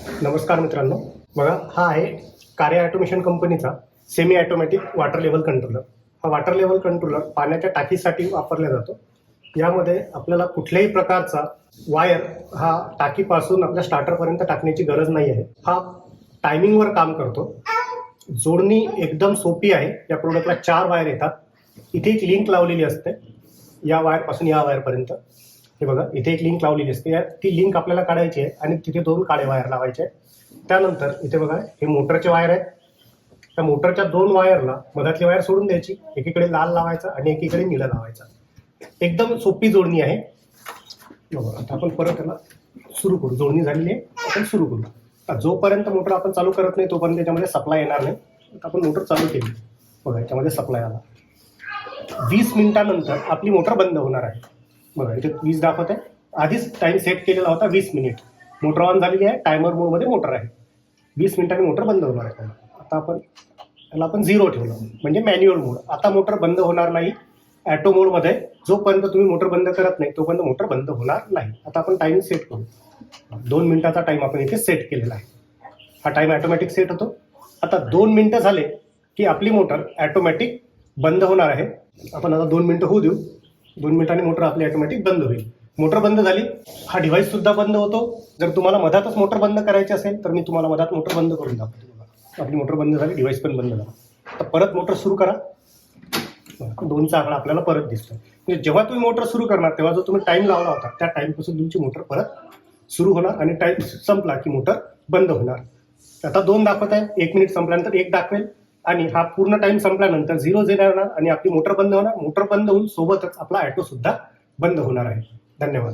नमस्कार मित्रांनो, बघा हा आहे कार्या ऑटोमेशन कंपनीचा semi automatic water level controller. हा वॉटर लेवल कंट्रोलर पाण्याच्या टाकीसाठी वापरला जातो. यामध्ये आपल्याला कुठल्याही प्रकारचा वायर हा टाकीपासून आपल्या स्टार्टरपर्यंत टाकण्याची गरज नाही आहे. हा टायमिंगवर काम करतो. जोडणी एकदम सोपी आहे. या प्रोडक्टला 4 वायर येतात. इथे एक लिंक लावलेली असते या वायरपासून या वायरपर्यंत. हे बघा, इथे एक लिंक लावलेली असते. ती लिंक आपल्याला काढायची आहे आणि तिथे 2 काळे वायर लावायचे आहेत. त्यानंतर इथे बघा, हे मोटरचे वायर आहेत. त्या मोटरच्या 2 वायरला मधातली वायर सोडून द्यायची. एकीकडे लाल लावायचा आणि एकीकडे निळा लावायचा. एकदम सोपी जोडणी आहे. बघा, आता आपण परत त्याला सुरू करू. जोडणी झालेली आहे, आपण सुरू करू. आता जोपर्यंत मोटर आपण चालू करत नाही तोपर्यंत त्याच्यामध्ये सप्लाय येणार नाही. आता आपण मोटर चालू केली, बघा याच्यामध्ये सप्लाय आला. 20 मिनिटानंतर आपली मोटर बंद होणार आहे. बघा इथे 20 दाखवत आहे. आधीच टाइम सेट केलेला होता 20 मिनिट. मोटर ऑन झालेली आहे. टायमर मोडमध्ये मोटर आहे. 20 मिनिटांनी मोटर बंद होणार आहे. आता आपण 0 ठेवलं म्हणजे मॅन्युअल मोड. आता मोटर बंद होणार नाही. ॲटो मोडमध्ये जोपर्यंत तुम्ही मोटर बंद करत नाही तोपर्यंत मोटर बंद होणार नाही. आता आपण टाइम सेट करू. 2 मिनिटाचा टाइम आपण इथे सेट केलेला आहे. हा टाइम ऑटोमॅटिक सेट होतो. आता 2 मिनिटं झाले की आपली मोटर ऑटोमॅटिक बंद होणार आहे. आपण आता 2 मिनिटं होऊ देऊ. 2 मिनिटांनी मोटर आपली ऑटोमॅटिक बंद होईल. मोटर बंद झाली, हा डिव्हाइस सुद्धा बंद होतो. जर तुम्हाला मधातच मोटर बंद करायची असेल तर मी तुम्हाला मधात मोटर बंद करून दाखवतो. आपली मोटर बंद झाली, डिव्हाइस पण बंद झाला. तर परत मोटर सुरू करा. 2चा आकडा आपल्याला परत दिसतो. म्हणजे जेव्हा तुम्ही मोटर सुरू करणार तेव्हा जो तुम्ही टाइम लावला होता त्या टाइमपासून तुमची मोटर परत सुरू होणार आणि टाइम संपला की मोटर बंद होणार. आता 2 दाखवत आहे. 1 मिनिट संपल्यानंतर 1 दाखवेल आणि हा पूर्ण टाइम संपल्यानंतर 0 येणार आणि आपली मोटर बंद होणार. मोटर बंद होऊन सोबतच आपला ऑटो सुद्धा बंद होणार आहे. धन्यवाद.